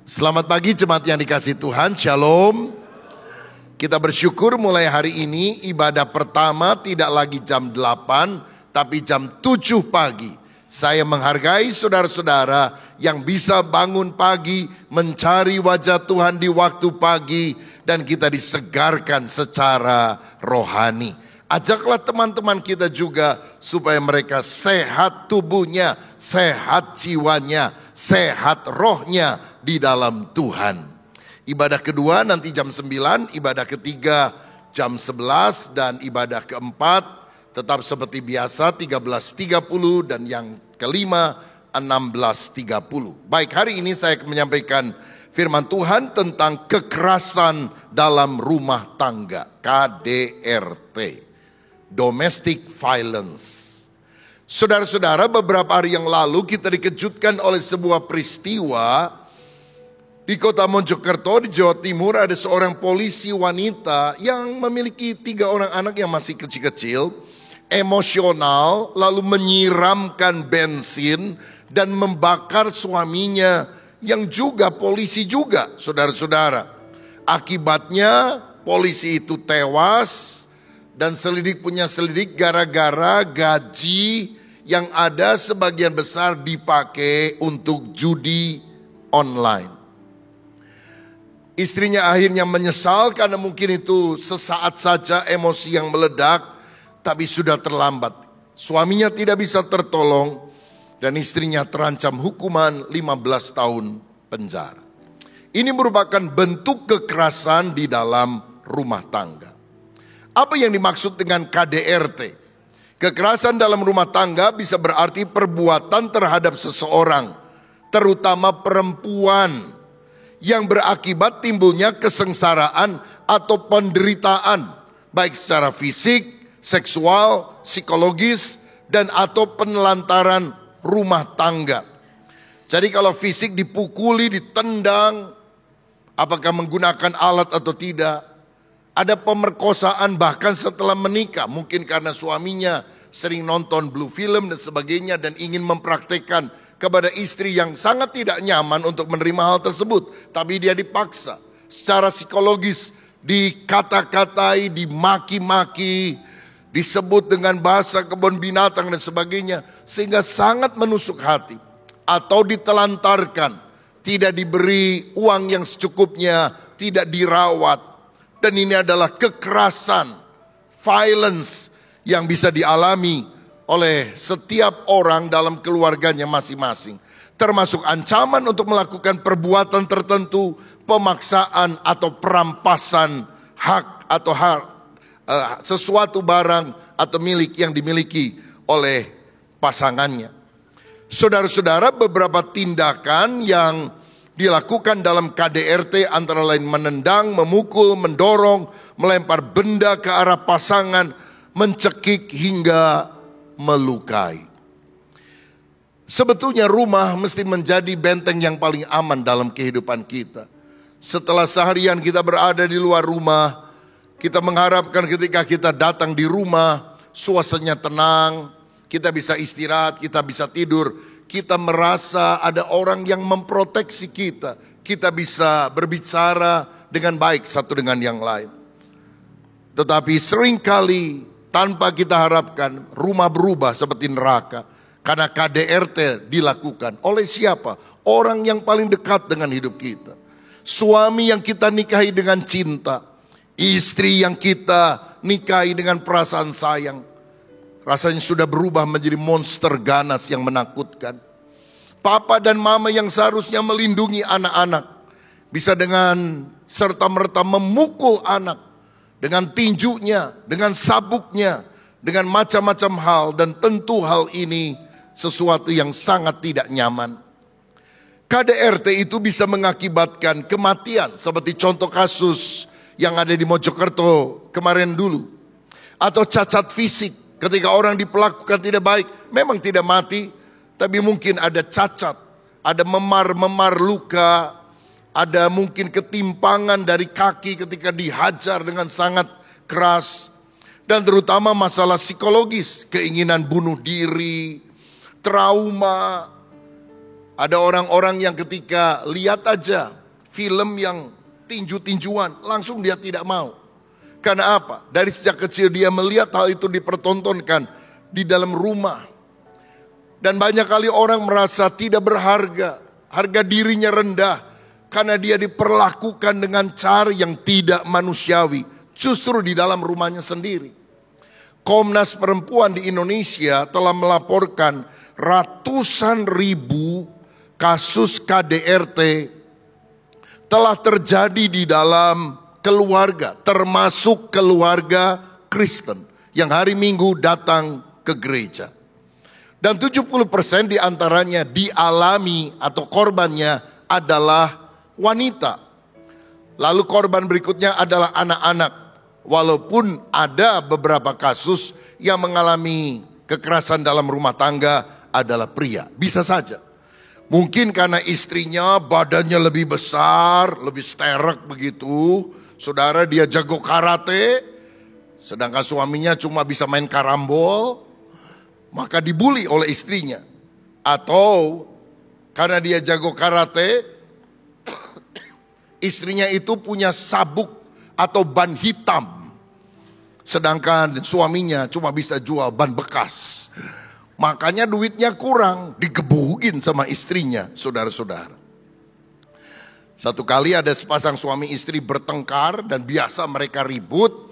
Selamat pagi jemaat yang dikasihi Tuhan, Shalom. Kita bersyukur mulai hari ini ibadah pertama tidak lagi jam 8 tapi jam 7 pagi. Saya menghargai saudara-saudara yang bisa bangun pagi mencari wajah Tuhan di waktu pagi dan kita disegarkan secara rohani. Ajaklah teman-teman kita juga supaya mereka sehat tubuhnya, sehat jiwanya, sehat rohnya di dalam Tuhan. Ibadah kedua nanti jam 9, ibadah ketiga jam 11 dan ibadah keempat tetap seperti biasa 13.30 dan yang kelima 16.30. Baik, hari ini saya akan menyampaikan firman Tuhan tentang kekerasan dalam rumah tangga, KDRT. Domestic violence. Saudara-saudara, beberapa hari yang lalu kita dikejutkan oleh sebuah peristiwa di kota Mojokerto di Jawa Timur. Ada seorang polisi wanita yang memiliki 3 orang anak yang masih kecil-kecil, emosional, lalu menyiramkan bensin dan membakar suaminya yang juga polisi juga, saudara-saudara. Akibatnya polisi itu tewas. Dan selidik punya selidik gara-gara gaji yang ada sebagian besar dipakai untuk judi online. Istrinya akhirnya menyesal karena mungkin itu sesaat saja emosi yang meledak, tapi sudah terlambat. Suaminya tidak bisa tertolong dan istrinya terancam hukuman 15 tahun penjara. Ini merupakan bentuk kekerasan di dalam rumah tangga. Apa yang dimaksud dengan KDRT? Kekerasan dalam rumah tangga bisa berarti perbuatan terhadap seseorang, terutama perempuan, yang berakibat timbulnya kesengsaraan atau penderitaan, baik secara fisik, seksual, psikologis, dan atau penelantaran rumah tangga. Jadi kalau fisik dipukuli, ditendang, apakah menggunakan alat atau tidak. Ada pemerkosaan bahkan setelah menikah, mungkin karena suaminya sering nonton blue film dan sebagainya dan ingin mempraktekkan kepada istri yang sangat tidak nyaman untuk menerima hal tersebut. Tapi dia dipaksa, secara psikologis dikata-katai, dimaki-maki, disebut dengan bahasa kebun binatang dan sebagainya. Sehingga sangat menusuk hati. Atau ditelantarkan, tidak diberi uang yang secukupnya, tidak dirawat. Dan ini adalah kekerasan, violence yang bisa dialami oleh setiap orang dalam keluarganya masing-masing. Termasuk ancaman untuk melakukan perbuatan tertentu, pemaksaan atau perampasan hak atau sesuatu barang atau milik yang dimiliki oleh pasangannya. Saudara-saudara, beberapa tindakan yang dilakukan dalam KDRT antara lain menendang, memukul, mendorong, melempar benda ke arah pasangan, mencekik hingga melukai. Sebetulnya rumah mesti menjadi benteng yang paling aman dalam kehidupan kita. Setelah seharian kita berada di luar rumah, kita mengharapkan ketika kita datang di rumah, suasananya tenang, kita bisa istirahat, kita bisa tidur. Kita merasa ada orang yang memproteksi kita. Kita bisa berbicara dengan baik satu dengan yang lain. Tetapi seringkali tanpa kita harapkan rumah berubah seperti neraka. Karena KDRT dilakukan oleh siapa? Orang yang paling dekat dengan hidup kita. Suami yang kita nikahi dengan cinta. Istri yang kita nikahi dengan perasaan sayang. Rasanya sudah berubah menjadi monster ganas yang menakutkan. Papa dan mama yang seharusnya melindungi anak-anak bisa dengan serta-merta memukul anak dengan tinjunya, dengan sabuknya, dengan macam-macam hal. Dan tentu hal ini sesuatu yang sangat tidak nyaman. KDRT itu bisa mengakibatkan kematian seperti contoh kasus yang ada di Mojokerto kemarin dulu. Atau cacat fisik. Ketika orang diperlakukan tidak baik, memang tidak mati, tapi mungkin ada cacat, ada memar-memar luka, ada mungkin ketimpangan dari kaki ketika dihajar dengan sangat keras, dan terutama masalah psikologis, keinginan bunuh diri, trauma, Ada orang-orang yang ketika lihat aja film yang tinju-tinjuan, langsung dia tidak mau. Karena apa? Dari sejak kecil dia melihat hal itu dipertontonkan di dalam rumah. Dan banyak kali orang merasa tidak berharga, harga dirinya rendah, karena dia diperlakukan dengan cara yang tidak manusiawi, justru di dalam rumahnya sendiri. Komnas Perempuan di Indonesia telah melaporkan ratusan ribu kasus KDRT telah terjadi di dalam keluarga, termasuk keluarga Kristen yang hari Minggu datang ke gereja. Dan 70% diantaranya dialami atau korbannya adalah wanita. Lalu korban berikutnya adalah anak-anak. Walaupun ada beberapa kasus yang mengalami kekerasan dalam rumah tangga adalah pria. Bisa saja. Mungkin karena istrinya badannya lebih besar, lebih sterek begitu. Saudara, dia jago karate, sedangkan suaminya cuma bisa main karambol, maka dibully oleh istrinya. Atau karena dia jago karate, istrinya itu punya sabuk atau ban hitam, sedangkan suaminya cuma bisa jual ban bekas. Makanya duitnya kurang, digebukin sama istrinya, saudara-saudara. Satu kali ada sepasang suami istri bertengkar dan biasa mereka ribut.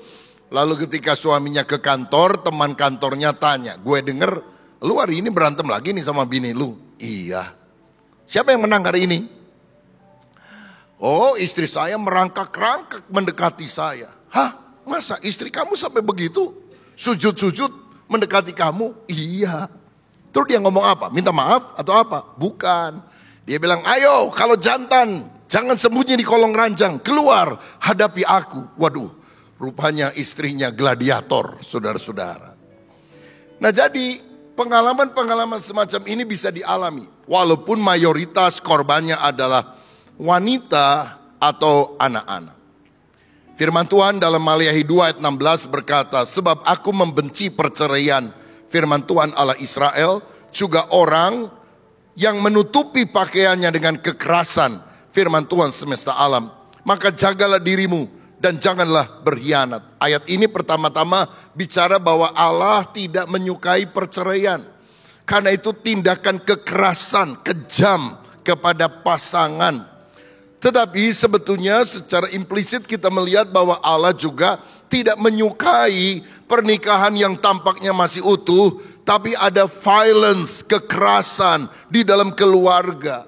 Lalu ketika suaminya ke kantor, teman kantornya tanya, gue denger lu hari ini berantem lagi nih sama bini lu. Iya. Siapa yang menang hari ini? Oh, istri saya merangkak-rangkak mendekati saya. Hah? Masa istri kamu sampai begitu? Sujud-sujud mendekati kamu? Iya. Terus dia ngomong apa? Minta maaf atau apa? Bukan. Dia bilang, ayo kalau jantan, jangan sembunyi di kolong ranjang, keluar hadapi aku. Waduh, rupanya istrinya gladiator, saudara-saudara. Nah, jadi pengalaman-pengalaman semacam ini bisa dialami. Walaupun mayoritas korbannya adalah wanita atau anak-anak. Firman Tuhan dalam Maliahi 2 ayat 16 berkata, sebab aku membenci perceraian, firman Tuhan Allah Israel, juga orang yang menutupi pakaiannya dengan kekerasan, firman Tuhan semesta alam. Maka jagalah dirimu dan janganlah berkhianat. Ayat ini pertama-tama bicara bahwa Allah tidak menyukai perceraian. Karena itu tindakan kekerasan, kejam kepada pasangan. Tetapi sebetulnya secara implisit kita melihat bahwa Allah juga tidak menyukai pernikahan yang tampaknya masih utuh, tapi ada violence, kekerasan di dalam keluarga.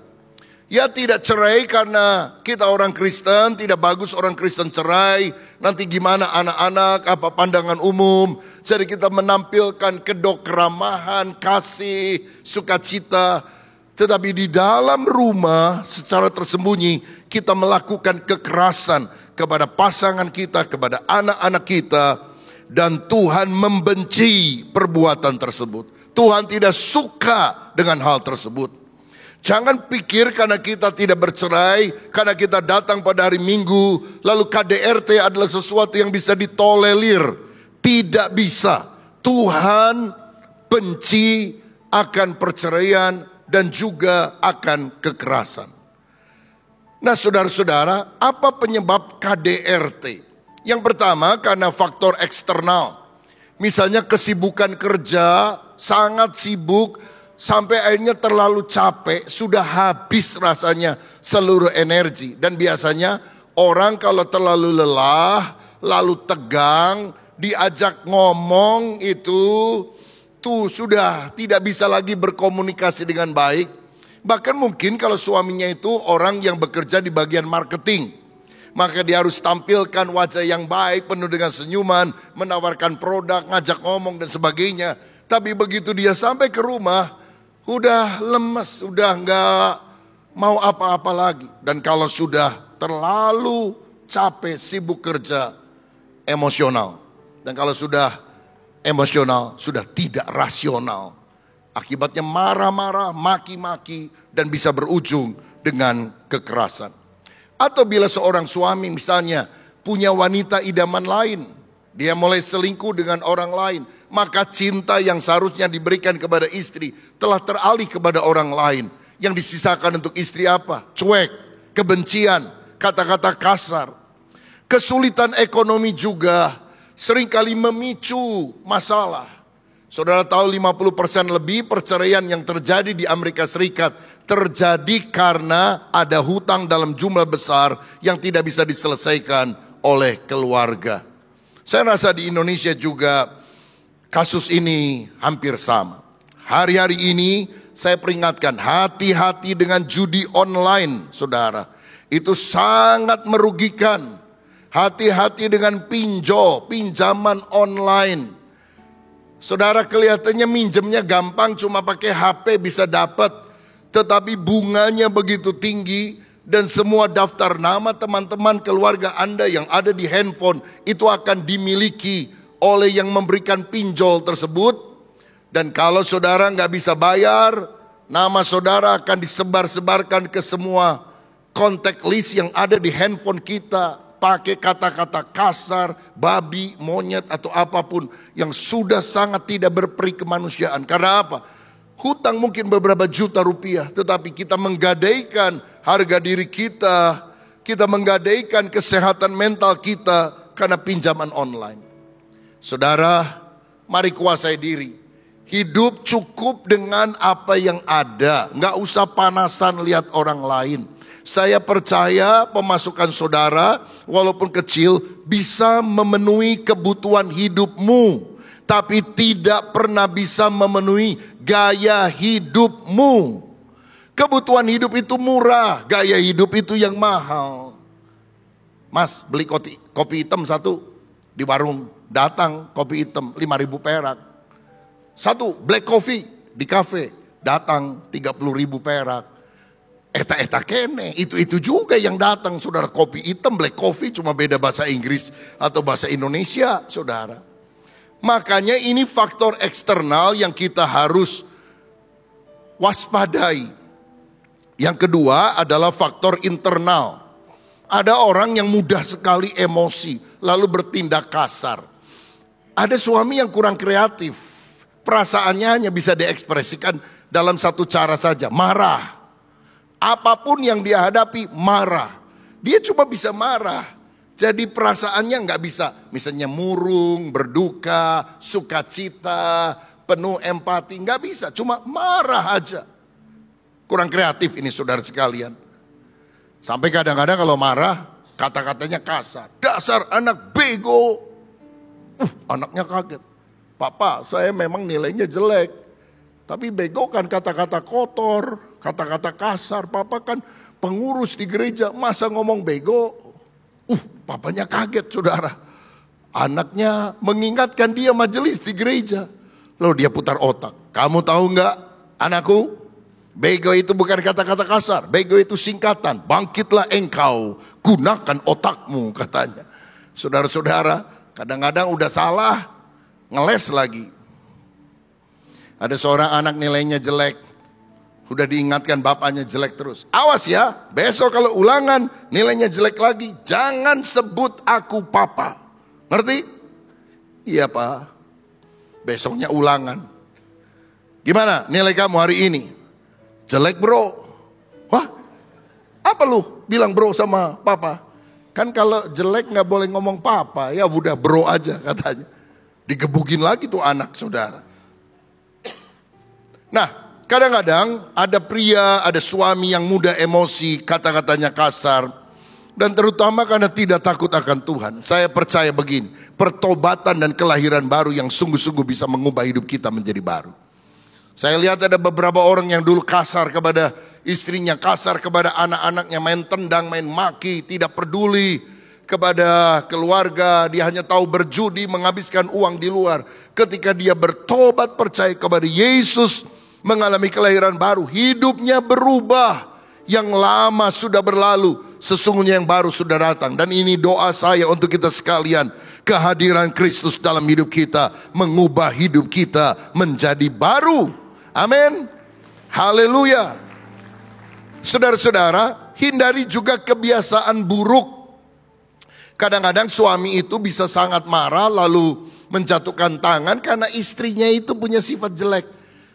Ya tidak cerai karena kita orang Kristen, tidak bagus orang Kristen cerai. Nanti gimana anak-anak, apa pandangan umum. Jadi kita menampilkan kedok keramahan, kasih, sukacita. Tetapi di dalam rumah secara tersembunyi kita melakukan kekerasan kepada pasangan kita, kepada anak-anak kita. Dan Tuhan membenci perbuatan tersebut. Tuhan tidak suka dengan hal tersebut. Jangan pikir karena kita tidak bercerai, karena kita datang pada hari Minggu, lalu KDRT adalah sesuatu yang bisa ditolerir. Tidak bisa. Tuhan benci akan perceraian dan juga akan kekerasan. Nah, saudara-saudara, apa penyebab KDRT? Yang pertama karena faktor eksternal. Misalnya kesibukan kerja, sangat sibuk, sampai akhirnya terlalu capek, sudah habis rasanya seluruh energi. Dan biasanya orang kalau terlalu lelah, lalu tegang, diajak ngomong itu tuh sudah tidak bisa lagi berkomunikasi dengan baik. Bahkan mungkin kalau suaminya itu orang yang bekerja di bagian marketing, maka dia harus tampilkan wajah yang baik, penuh dengan senyuman, menawarkan produk, ngajak ngomong dan sebagainya. Tapi begitu dia sampai ke rumah, udah lemes, udah nggak mau apa-apa lagi. Dan kalau sudah terlalu capek, sibuk kerja, emosional. Dan kalau sudah emosional, sudah tidak rasional. Akibatnya marah-marah, maki-maki, dan bisa berujung dengan kekerasan. Atau bila seorang suami misalnya punya wanita idaman lain, dia mulai selingkuh dengan orang lain, maka cinta yang seharusnya diberikan kepada istri telah teralih kepada orang lain. Yang disisakan untuk istri apa? Cuek, kebencian, kata-kata kasar. Kesulitan ekonomi juga seringkali memicu masalah. Saudara tahu 50% lebih perceraian yang terjadi di Amerika Serikat terjadi karena ada hutang dalam jumlah besar yang tidak bisa diselesaikan oleh keluarga. Saya rasa di Indonesia juga kasus ini hampir sama. Hari-hari ini saya peringatkan, hati-hati dengan judi online, saudara. Itu sangat merugikan. Hati-hati dengan pinjaman online. Saudara, kelihatannya minjemnya gampang, cuma pakai HP bisa dapat. Tetapi bunganya begitu tinggi dan semua daftar nama teman-teman keluarga Anda yang ada di handphone itu akan dimiliki oleh yang memberikan pinjol tersebut. Dan kalau saudara nggak bisa bayar, nama saudara akan disebar-sebarkan ke semua kontak list yang ada di handphone kita. Pakai kata-kata kasar, babi, monyet atau apapun yang sudah sangat tidak berperi kemanusiaan. Karena apa? Hutang mungkin beberapa juta rupiah, tetapi kita menggadaikan harga diri kita, kita menggadaikan kesehatan mental kita karena pinjaman online. Saudara, mari kuasai diri. Hidup cukup dengan apa yang ada, nggak usah panasan lihat orang lain. Saya percaya pemasukan saudara walaupun kecil bisa memenuhi kebutuhan hidupmu, tapi tidak pernah bisa memenuhi gaya hidupmu. Kebutuhan hidup itu murah, gaya hidup itu yang mahal. Mas, beli kopi hitam satu di warung, datang kopi hitam 5.000 perak. Satu black coffee di kafe, datang 30.000 perak. Eta kene, itu juga yang datang, saudara. Kopi hitam, black coffee, cuma beda bahasa Inggris atau bahasa Indonesia, saudara. Makanya ini faktor eksternal yang kita harus waspadai. Yang kedua adalah faktor internal. Ada orang yang mudah sekali emosi, lalu bertindak kasar. Ada suami yang kurang kreatif, perasaannya hanya bisa diekspresikan dalam satu cara saja, marah. Apapun yang dia hadapi marah. Dia cuma bisa marah. Jadi perasaannya nggak bisa. Misalnya murung, berduka, sukacita, penuh empati. Nggak bisa, cuma marah aja. Kurang kreatif ini saudara sekalian. Sampai kadang-kadang kalau marah, kata-katanya kasar. Dasar anak bego. Anaknya kaget. Papa, saya memang nilainya jelek. Tapi bego kan kata-kata kotor, kata-kata kasar. Papa kan pengurus di gereja, masa ngomong bego? Papanya kaget saudara. Anaknya mengingatkan dia majelis di gereja. Lalu dia putar otak. Kamu tahu nggak, anakku? Bego itu bukan kata-kata kasar. Bego itu singkatan. Bangkitlah engkau, gunakan otakmu, katanya. Saudara-saudara, kadang-kadang udah salah, ngeles lagi. Ada seorang anak nilainya jelek. Udah diingatkan bapaknya jelek terus. Awas ya, besok kalau ulangan nilainya jelek lagi, jangan sebut aku papa. Ngerti? Iya pak. Besoknya ulangan. Gimana nilai kamu hari ini? Jelek bro. Wah, apa lu bilang bro sama papa? Kan kalau jelek gak boleh ngomong papa. Ya udah bro aja katanya. Digebukin lagi tuh anak saudara. Nah, kadang-kadang ada pria, ada suami yang mudah emosi, kata-katanya kasar. Dan terutama karena tidak takut akan Tuhan. Saya percaya begini, pertobatan dan kelahiran baru yang sungguh-sungguh bisa mengubah hidup kita menjadi baru. Saya lihat ada beberapa orang yang dulu kasar kepada istrinya, kasar kepada anak-anaknya, main tendang, main maki, tidak peduli kepada keluarga. Dia hanya tahu berjudi, menghabiskan uang di luar. Ketika dia bertobat, percaya kepada Yesus, mengalami kelahiran baru, hidupnya berubah. Yang lama sudah berlalu, sesungguhnya yang baru sudah datang. Dan ini doa saya untuk kita sekalian. Kehadiran Kristus dalam hidup kita mengubah hidup kita menjadi baru. Amin. Haleluya. Saudara-saudara, hindari juga kebiasaan buruk. Kadang-kadang suami itu bisa sangat marah lalu menjatuhkan tangan karena istrinya itu punya sifat jelek.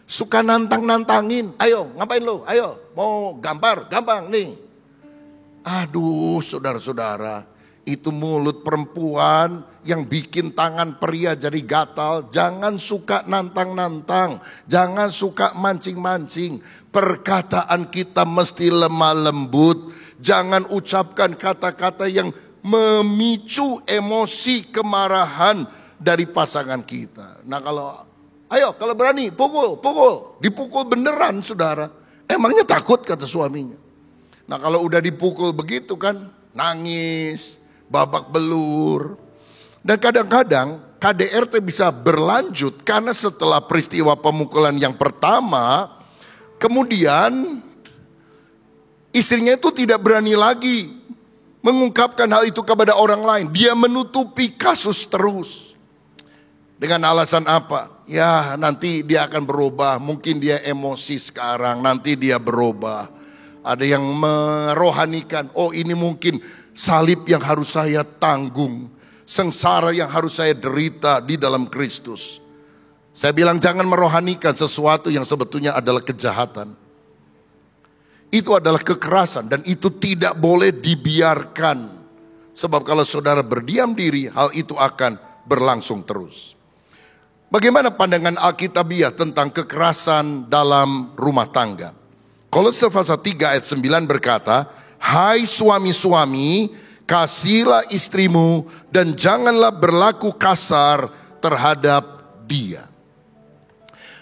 Suka nantang-nantangin. Ayo, ngapain lo? Ayo, mau gambar? Gampang nih. Aduh, saudara-saudara, itu mulut perempuan yang bikin tangan pria jadi gatal. Jangan suka nantang-nantang, jangan suka mancing-mancing. Perkataan kita mesti lemah lembut. Jangan ucapkan kata-kata yang memicu emosi kemarahan dari pasangan kita. Nah kalau berani pukul, dipukul beneran saudara. Emangnya takut kata suaminya. Nah kalau udah dipukul begitu kan, nangis, babak belur. Dan kadang-kadang KDRT bisa berlanjut karena setelah peristiwa pemukulan yang pertama, kemudian istrinya itu tidak berani lagi mengungkapkan hal itu kepada orang lain. Dia menutupi kasus terus. Dengan alasan apa? Ya nanti dia akan berubah. Mungkin dia emosi sekarang, nanti dia berubah. Ada yang merohanikan, oh ini mungkin salib yang harus saya tanggung. Sengsara yang harus saya derita di dalam Kristus. Saya bilang jangan merohanikan sesuatu yang sebetulnya adalah kejahatan. Itu adalah kekerasan dan itu tidak boleh dibiarkan. Sebab kalau saudara berdiam diri, hal itu akan berlangsung terus. Bagaimana pandangan Alkitabiah tentang kekerasan dalam rumah tangga? Kolose pasal 3 ayat 9 berkata, hai suami-suami, kasihilah istrimu dan janganlah berlaku kasar terhadap dia.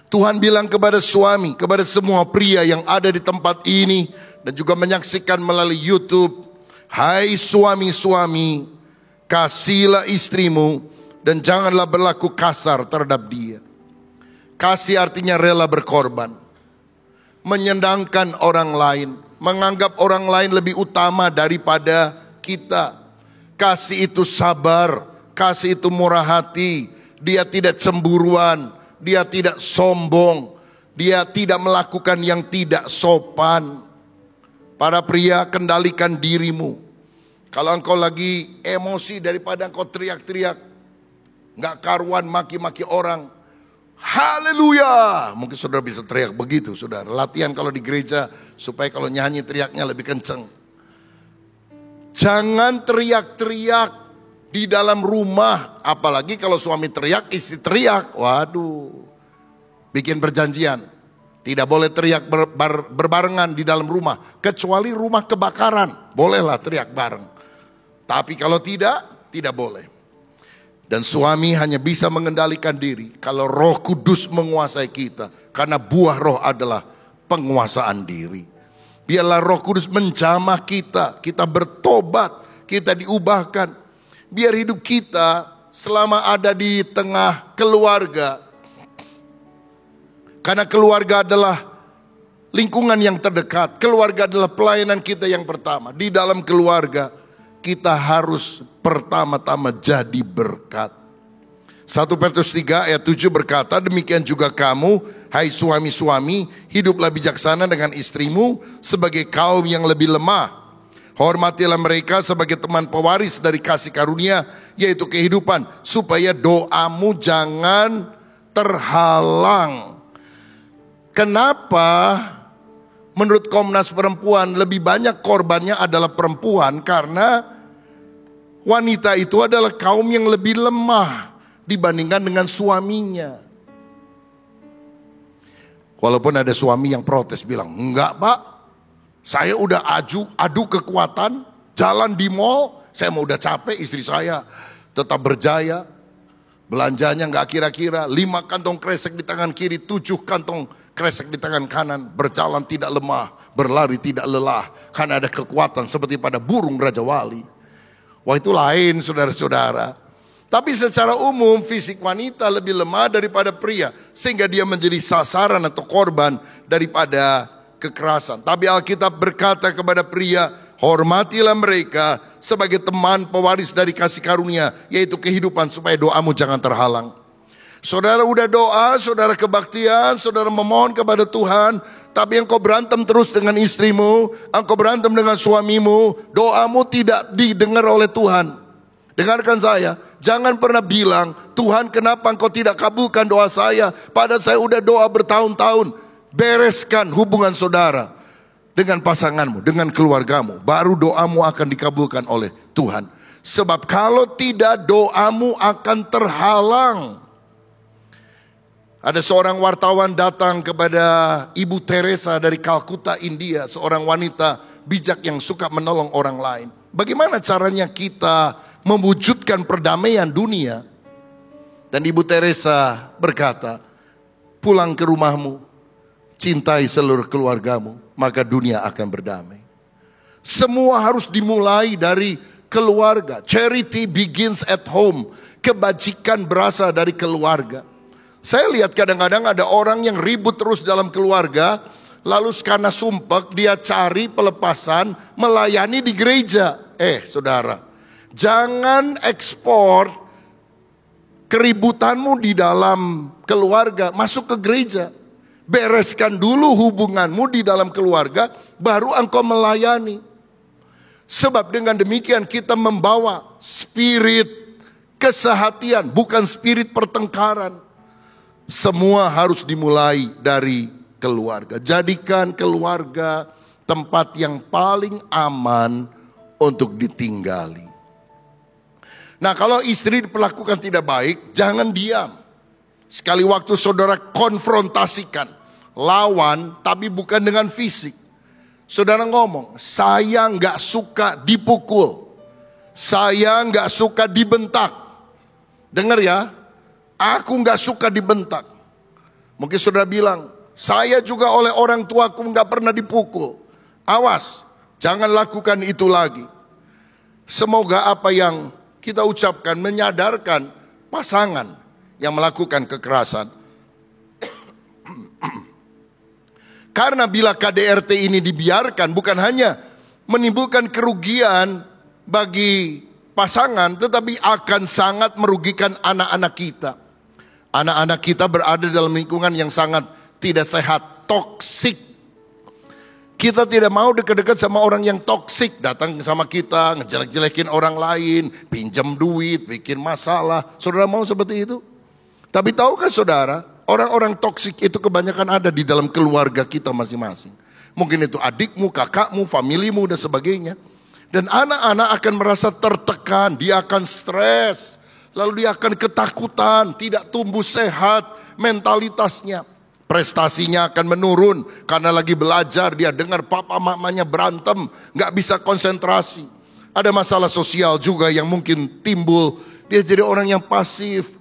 Tuhan bilang kepada suami, kepada semua pria yang ada di tempat ini dan juga menyaksikan melalui YouTube, hai suami-suami, kasihilah istrimu dan janganlah berlaku kasar terhadap dia. Kasih artinya rela berkorban, menyenangkan orang lain, menganggap orang lain lebih utama daripada kita. Kasih itu sabar, kasih itu murah hati, dia tidak cemburuan, dia tidak sombong, dia tidak melakukan yang tidak sopan. Para pria, kendalikan dirimu. Kalau engkau lagi emosi daripada engkau teriak-teriak, gak karuan maki-maki orang, haleluya. Mungkin saudara bisa teriak begitu, saudara. Latihan kalau di gereja supaya kalau nyanyi teriaknya lebih kenceng. Jangan teriak-teriak di dalam rumah. Apalagi kalau suami teriak, istri teriak. Waduh, bikin perjanjian. Tidak boleh teriak berbarengan di dalam rumah. Kecuali rumah kebakaran, bolehlah teriak bareng. Tapi kalau tidak boleh. Dan suami hanya bisa mengendalikan diri kalau Roh Kudus menguasai kita. Karena buah roh adalah penguasaan diri. Biarlah Roh Kudus menjamah kita. Kita bertobat, kita diubahkan. Biar hidup kita selama ada di tengah keluarga. Karena keluarga adalah lingkungan yang terdekat. Keluarga adalah pelayanan kita yang pertama. Di dalam keluarga kita harus pertama-tama jadi berkat. 1 Petrus 3 ayat 7 berkata, demikian juga kamu, hai suami-suami, hiduplah bijaksana dengan istrimu sebagai kaum yang lebih lemah. Hormatilah mereka sebagai teman pewaris dari kasih karunia, yaitu kehidupan, supaya doamu jangan terhalang. Kenapa menurut Komnas Perempuan lebih banyak korbannya adalah perempuan? Karena wanita itu adalah kaum yang lebih lemah dibandingkan dengan suaminya. Walaupun ada suami yang protes bilang, enggak pak, saya udah adu kekuatan, jalan di mall, saya mau udah capek, istri saya tetap berjaya. Belanjanya enggak kira-kira, 5 kantong kresek di tangan kiri, 7 kantong kresek di tangan kanan, berjalan tidak lemah, berlari tidak lelah, karena ada kekuatan seperti pada burung Raja Wali. Wah itu lain saudara-saudara. Tapi secara umum fisik wanita lebih lemah daripada pria, sehingga dia menjadi sasaran atau korban daripada kekerasan. Tapi Alkitab berkata kepada pria, hormatilah mereka sebagai teman pewaris dari kasih karunia, yaitu kehidupan, supaya doamu jangan terhalang. Saudara udah doa, saudara kebaktian, saudara memohon kepada Tuhan, tapi engkau berantem terus dengan istrimu, engkau berantem dengan suamimu, doamu tidak didengar oleh Tuhan. Dengarkan saya, jangan pernah bilang Tuhan, kenapa engkau tidak kabulkan doa saya? Padahal saya udah doa bertahun-tahun. Bereskan hubungan saudara dengan pasanganmu, dengan keluargamu. Baru doamu akan dikabulkan oleh Tuhan. Sebab kalau tidak, doamu akan terhalang. Ada seorang wartawan datang kepada Ibu Teresa dari Kalkuta, India. Seorang wanita bijak yang suka menolong orang lain. Bagaimana caranya kita mewujudkan perdamaian dunia? Dan Ibu Teresa berkata, pulang ke rumahmu, cintai seluruh keluargamu, maka dunia akan berdamai. Semua harus dimulai dari keluarga. Charity begins at home. Kebajikan berasal dari keluarga. Saya lihat kadang-kadang ada orang yang ribut terus dalam keluarga, lalu karena sumpek dia cari pelepasan melayani di gereja. Saudara, jangan ekspor keributanmu di dalam keluarga masuk ke gereja. Bereskan dulu hubunganmu di dalam keluarga, baru engkau melayani. Sebab dengan demikian kita membawa spirit kesehatian, bukan spirit pertengkaran. Semua harus dimulai dari keluarga. Jadikan keluarga tempat yang paling aman untuk ditinggali. Nah, kalau istri diperlakukan tidak baik, jangan diam. Sekali waktu saudara konfrontasikan, lawan, tapi bukan dengan fisik. Saudara ngomong, saya nggak suka dipukul, saya nggak suka dibentak. Dengar ya, aku nggak suka dibentak. Mungkin saudara bilang, saya juga oleh orang tuaku nggak pernah dipukul. Awas, jangan lakukan itu lagi. Semoga apa yang kita ucapkan menyadarkan pasangan yang melakukan kekerasan. Karena bila KDRT ini dibiarkan, bukan hanya menimbulkan kerugian bagi pasangan, tetapi akan sangat merugikan anak-anak kita. Anak-anak kita berada dalam lingkungan yang sangat tidak sehat, toksik. Kita tidak mau dekat-dekat sama orang yang toksik, datang sama kita, ngejelek-jelekin orang lain, pinjam duit, bikin masalah. Saudara mau seperti itu? Tapi tahukah saudara, orang-orang toksik itu kebanyakan ada di dalam keluarga kita masing-masing. Mungkin itu adikmu, kakakmu, familimu, dan sebagainya. Dan anak-anak akan merasa tertekan, dia akan stres, lalu dia akan ketakutan, tidak tumbuh sehat mentalitasnya. Prestasinya akan menurun karena lagi belajar, dia dengar papa mamanya berantem, gak bisa konsentrasi. Ada masalah sosial juga yang mungkin timbul, dia jadi orang yang pasif,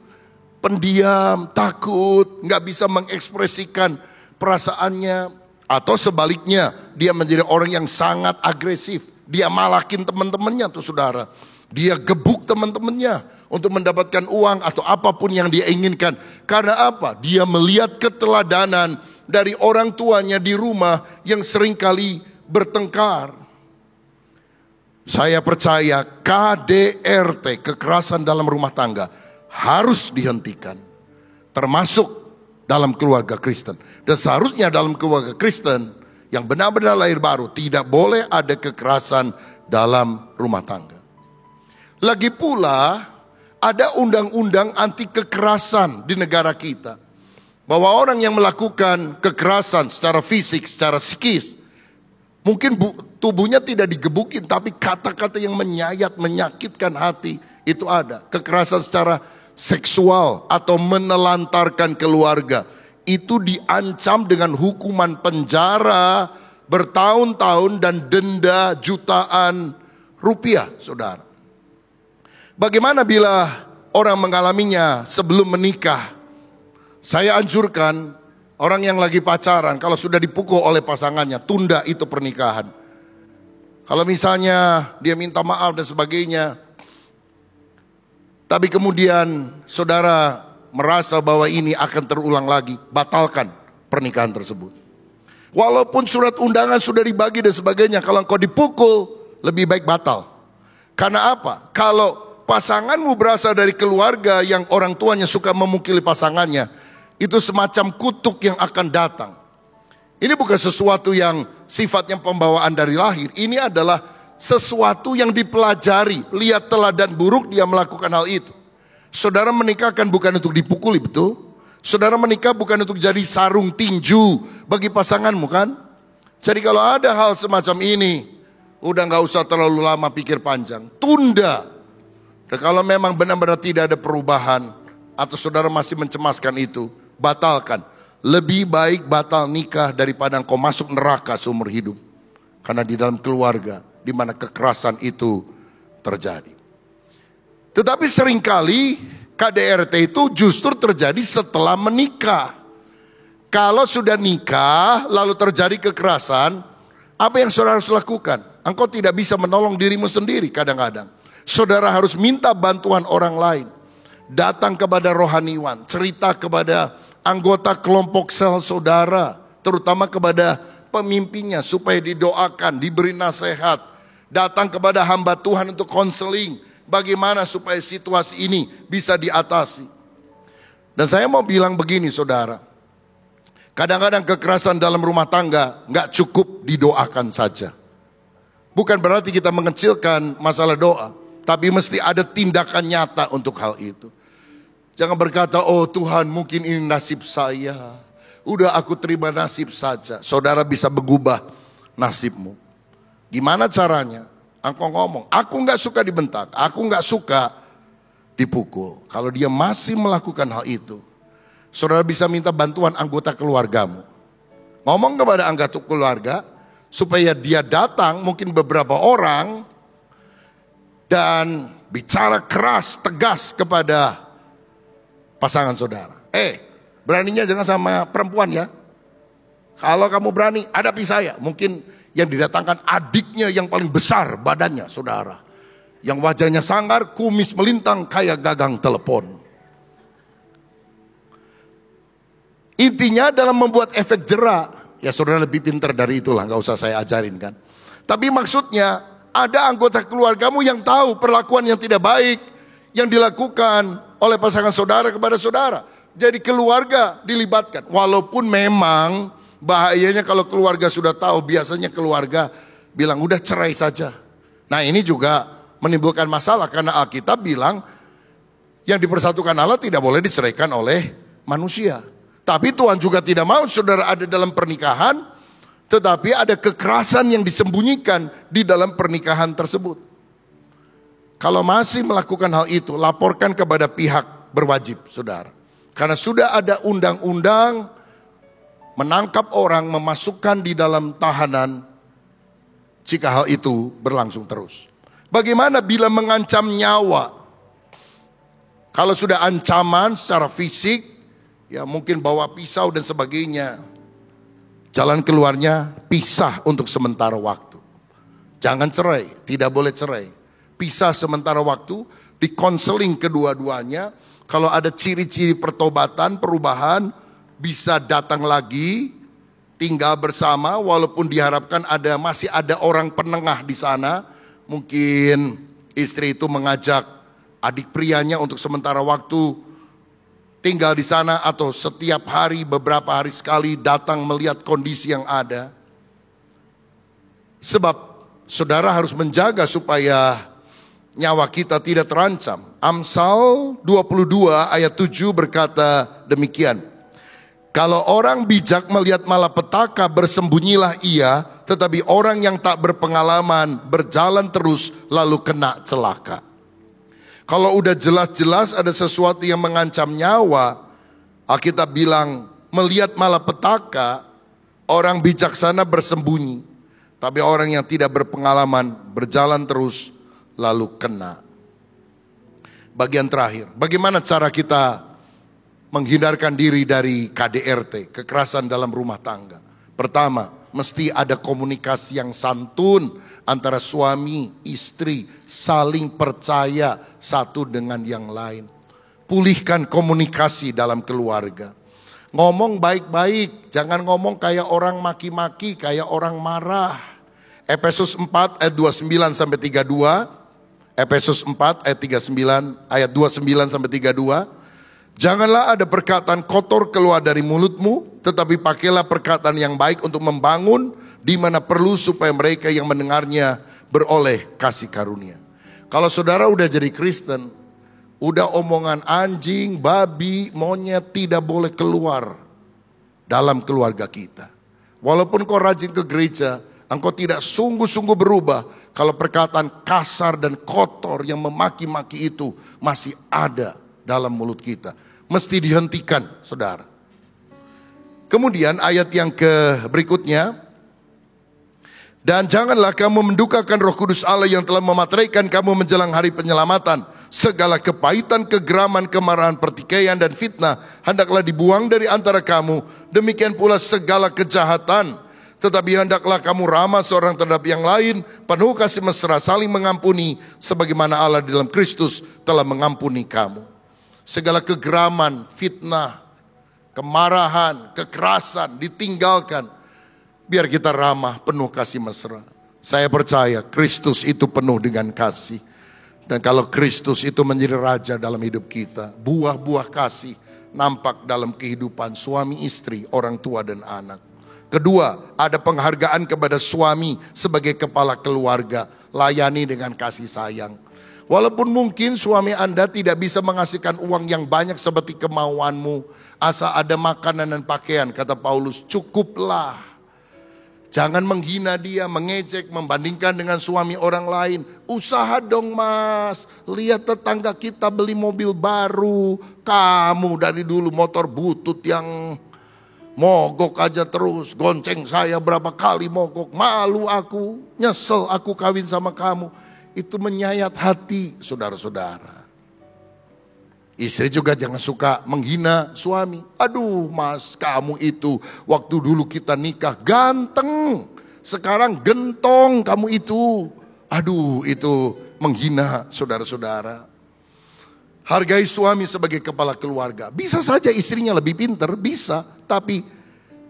pendiam, takut, gak bisa mengekspresikan perasaannya. Atau sebaliknya, dia menjadi orang yang sangat agresif. Dia malakin teman-temannya tuh saudara. Dia gebuk teman-temannya untuk mendapatkan uang atau apapun yang dia inginkan. Karena apa? Dia melihat keteladanan dari orang tuanya di rumah yang seringkali bertengkar. Saya percaya KDRT, kekerasan dalam rumah tangga, harus dihentikan. Termasuk dalam keluarga Kristen. Dan seharusnya dalam keluarga Kristen yang benar-benar lahir baru, tidak boleh ada kekerasan dalam rumah tangga. Lagi pula ada undang-undang anti kekerasan di negara kita. Bahwa orang yang melakukan kekerasan secara fisik, secara psikis, mungkin tubuhnya tidak digebukin, tapi kata-kata yang menyayat, menyakitkan hati, itu ada. Kekerasan secara seksual atau menelantarkan keluarga, itu diancam dengan hukuman penjara bertahun-tahun dan denda jutaan rupiah, saudara. Bagaimana bila orang mengalaminya sebelum menikah? Saya anjurkan orang yang lagi pacaran, kalau sudah dipukul oleh pasangannya, tunda itu pernikahan. Kalau misalnya dia minta maaf dan sebagainya, tapi kemudian saudara merasa bahwa ini akan terulang lagi, batalkan pernikahan tersebut. Walaupun surat undangan sudah dibagi dan sebagainya, kalau engkau dipukul, lebih baik batal. Karena apa? Kalau pasanganmu berasal dari keluarga yang orang tuanya suka memukuli pasangannya, itu semacam kutuk yang akan datang. Ini bukan sesuatu yang sifatnya pembawaan dari lahir. Ini adalah sesuatu yang dipelajari. Lihat teladan buruk, dia melakukan hal itu. Saudara menikah kan bukan untuk dipukuli, betul? Saudara menikah bukan untuk jadi sarung tinju bagi pasanganmu, kan? Jadi kalau ada hal semacam ini, udah gak usah terlalu lama pikir panjang. Tunda. Dan kalau memang benar-benar tidak ada perubahan, atau saudara masih mencemaskan itu, batalkan. Lebih baik batal nikah daripada engkau masuk neraka seumur hidup. Karena di dalam keluarga, di mana kekerasan itu terjadi. Tetapi seringkali KDRT itu justru terjadi setelah menikah. Kalau sudah nikah, lalu terjadi kekerasan, apa yang saudara harus lakukan? Engkau tidak bisa menolong dirimu sendiri kadang-kadang. Saudara harus minta bantuan orang lain. Datang kepada rohaniwan, cerita kepada anggota kelompok sel saudara, terutama kepada pemimpinnya supaya didoakan, diberi nasihat. Datang kepada hamba Tuhan untuk konseling, bagaimana supaya situasi ini bisa diatasi. Dan saya mau bilang begini saudara, kadang-kadang kekerasan dalam rumah tangga gak cukup didoakan saja. Bukan berarti kita mengecilkan masalah doa, tapi mesti ada tindakan nyata untuk hal itu. Jangan berkata, oh Tuhan mungkin ini nasib saya. Udah aku terima nasib saja. Saudara bisa mengubah nasibmu. Gimana caranya? Engkau ngomong, aku gak suka dibentak, aku gak suka dipukul. Kalau dia masih melakukan hal itu, saudara bisa minta bantuan anggota keluargamu. Ngomong kepada anggota keluarga, supaya dia datang, mungkin beberapa orang, dan bicara keras, tegas kepada pasangan saudara. Beraninya jangan sama perempuan ya. Kalau kamu berani, hadapi saya. Mungkin yang didatangkan adiknya yang paling besar badannya saudara. Yang wajahnya sangar, kumis melintang kayak gagang telepon. Intinya dalam membuat efek jera. Ya saudara lebih pintar dari itulah, gak usah saya ajarin kan. Tapi maksudnya ada anggota keluargamu yang tahu perlakuan yang tidak baik yang dilakukan oleh pasangan saudara kepada saudara. Jadi keluarga dilibatkan. Walaupun memang bahayanya kalau keluarga sudah tahu, biasanya keluarga bilang udah cerai saja. Nah ini juga menimbulkan masalah karena Alkitab bilang yang dipersatukan Allah tidak boleh diceraikan oleh manusia. Tapi Tuhan juga tidak mau saudara ada dalam pernikahan, tetapi ada kekerasan yang disembunyikan di dalam pernikahan tersebut. Kalau masih melakukan hal itu, laporkan kepada pihak berwajib, saudara. Karena sudah ada undang-undang menangkap orang, memasukkan di dalam tahanan jika hal itu berlangsung terus. Bagaimana bila mengancam nyawa? Kalau sudah ancaman secara fisik, ya mungkin bawa pisau dan sebagainya. Jalan keluarnya pisah untuk sementara waktu. Jangan cerai, tidak boleh cerai. Pisah sementara waktu, dikonseling kedua-duanya. Kalau ada ciri-ciri pertobatan, perubahan, bisa datang lagi, tinggal bersama, walaupun diharapkan masih ada orang penengah di sana. Mungkin istri itu mengajak adik prianya untuk sementara waktu tinggal di sana, atau setiap hari, beberapa hari sekali datang melihat kondisi yang ada. Sebab saudara harus menjaga supaya nyawa kita tidak terancam. Amsal 22 ayat 7 berkata demikian. Kalau orang bijak melihat malapetaka, bersembunyilah ia, tetapi orang yang tak berpengalaman berjalan terus lalu kena celaka. Kalau udah jelas-jelas ada sesuatu yang mengancam nyawa, Alkitab bilang melihat malapetaka, orang bijaksana bersembunyi, tapi orang yang tidak berpengalaman berjalan terus lalu kena. Bagian terakhir, bagaimana cara kita menghindarkan diri dari KDRT, kekerasan dalam rumah tangga? Pertama, mesti ada komunikasi yang santun antara suami, istri, saling percaya satu dengan yang lain. Pulihkan komunikasi dalam keluarga. Ngomong baik-baik, jangan ngomong kayak orang maki-maki, kayak orang marah. Efesus 4 ayat 29 sampai 32. Efesus 4 ayat 39, ayat 29 sampai 32. Janganlah ada perkataan kotor keluar dari mulutmu, tetapi pakailah perkataan yang baik untuk membangun di mana perlu supaya mereka yang mendengarnya beroleh kasih karunia. Kalau saudara udah jadi Kristen, Udah omongan anjing, babi, monyet tidak boleh keluar dalam keluarga kita. Walaupun kau rajin ke gereja, engkau tidak sungguh-sungguh berubah kalau perkataan kasar dan kotor yang memaki-maki itu masih ada dalam mulut kita. Mesti dihentikan, saudara. Kemudian ayat yang berikutnya. Dan janganlah kamu mendukakan Roh Kudus Allah yang telah memateraikan kamu menjelang hari penyelamatan. Segala kepahitan, kegeraman, kemarahan, pertikaian, dan fitnah hendaklah dibuang dari antara kamu. Demikian pula segala kejahatan. Tetapi hendaklah kamu ramah seorang terhadap yang lain, penuh kasih mesra, saling mengampuni, sebagaimana Allah di dalam Kristus telah mengampuni kamu. Segala kegeraman, fitnah, kemarahan, kekerasan ditinggalkan. Biar kita ramah, penuh kasih mesra. Saya percaya Kristus itu penuh dengan kasih. Dan kalau Kristus itu menjadi raja dalam hidup kita, buah-buah kasih nampak dalam kehidupan suami istri, orang tua dan anak. Kedua, ada penghargaan kepada suami sebagai kepala keluarga. Layani dengan kasih sayang. Walaupun mungkin suami Anda tidak bisa menghasilkan uang yang banyak seperti kemauanmu, asal ada makanan dan pakaian, kata Paulus, cukuplah. Jangan menghina dia, mengejek, membandingkan dengan suami orang lain. Usaha dong mas, lihat tetangga kita beli mobil baru. Kamu dari dulu motor butut yang mogok aja terus. Gonceng saya berapa kali mogok, malu aku, nyesel aku kawin sama kamu. Itu menyayat hati saudara-saudara. Istri juga jangan suka menghina suami. Aduh mas, kamu itu waktu dulu kita nikah ganteng, sekarang gentong kamu itu. Aduh, itu menghina saudara-saudara. Hargai suami sebagai kepala keluarga. Bisa saja istrinya lebih pintar, bisa. Tapi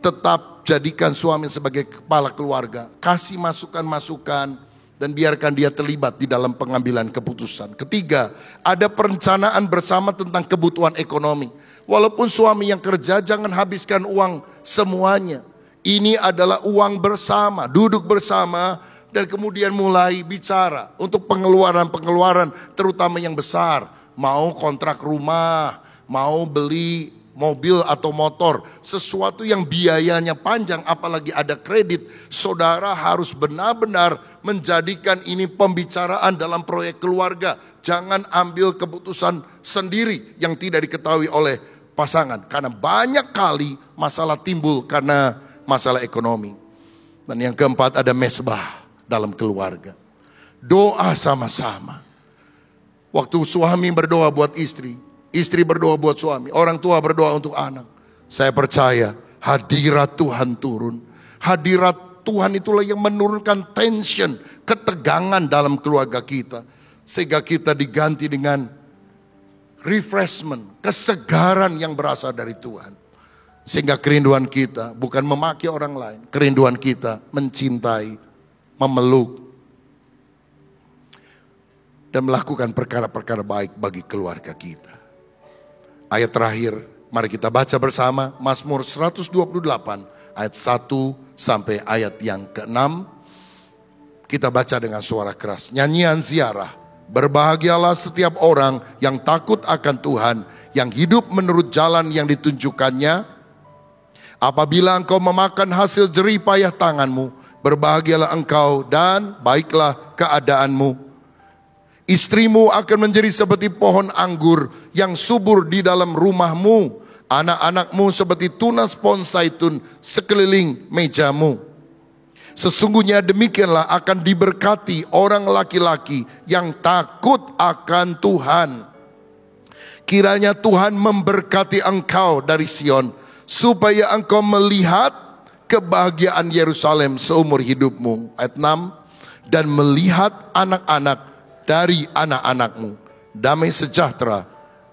tetap jadikan suami sebagai kepala keluarga. Kasih masukan-masukan. Dan biarkan dia terlibat di dalam pengambilan keputusan. Ketiga, ada perencanaan bersama tentang kebutuhan ekonomi. Walaupun suami yang kerja, jangan habiskan uang semuanya. Ini adalah uang bersama, duduk bersama, dan kemudian mulai bicara untuk pengeluaran-pengeluaran terutama yang besar. Mau kontrak rumah, mau beli mobil atau motor, sesuatu yang biayanya panjang, apalagi ada kredit. Saudara harus benar-benar menjadikan ini pembicaraan dalam proyek keluarga. Jangan ambil keputusan sendiri yang tidak diketahui oleh pasangan. Karena banyak kali masalah timbul karena masalah ekonomi. Dan yang keempat, ada mesbah dalam keluarga. Doa sama-sama. Waktu suami berdoa buat istri, istri berdoa buat suami, orang tua berdoa untuk anak. Saya percaya hadirat Tuhan turun. Hadirat Tuhan itulah yang menurunkan tension, ketegangan dalam keluarga kita. Sehingga kita diganti dengan refreshment, kesegaran yang berasal dari Tuhan. Sehingga kerinduan kita bukan memaki orang lain. Kerinduan kita mencintai, memeluk, dan melakukan perkara-perkara baik bagi keluarga kita. Ayat terakhir, mari kita baca bersama Mazmur 128 ayat 1 sampai ayat yang ke-6. Kita baca dengan suara keras. Nyanyian ziarah. Berbahagialah setiap orang yang takut akan Tuhan, yang hidup menurut jalan yang ditunjukkannya. Apabila engkau memakan hasil jerih payah tanganmu, berbahagialah engkau dan baiklah keadaanmu. Istrimu akan menjadi seperti pohon anggur yang subur di dalam rumahmu. Anak-anakmu seperti tunas pohon zaitun sekeliling mejamu. Sesungguhnya demikianlah akan diberkati orang laki-laki yang takut akan Tuhan. Kiranya Tuhan memberkati engkau dari Sion, supaya engkau melihat kebahagiaan Yerusalem seumur hidupmu. Ayat 6. Dan melihat anak-anak dari anak-anakmu. Damai sejahtera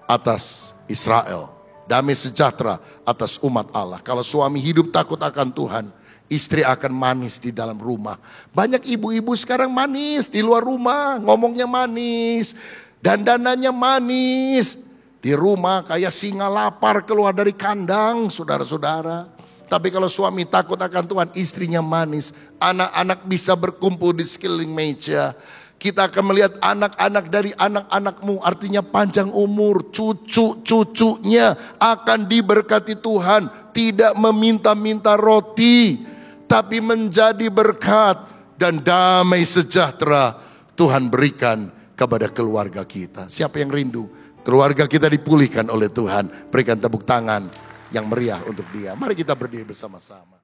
atas Israel. Damai sejahtera atas umat Allah. Kalau suami hidup takut akan Tuhan, istri akan manis di dalam rumah. Banyak ibu-ibu sekarang manis di luar rumah, ngomongnya manis, dandanannya manis. Di rumah kayak singa lapar keluar dari kandang, saudara-saudara. Tapi kalau suami takut akan Tuhan, istrinya manis. Anak-anak bisa berkumpul di sekeliling meja. Kita akan melihat anak-anak dari anak-anakmu, artinya panjang umur, cucu-cucunya akan diberkati Tuhan. Tidak meminta-minta roti, tapi menjadi berkat dan damai sejahtera Tuhan berikan kepada keluarga kita. Siapa yang rindu keluarga kita dipulihkan oleh Tuhan? Berikan tepuk tangan yang meriah untuk dia. Mari kita berdiri bersama-sama.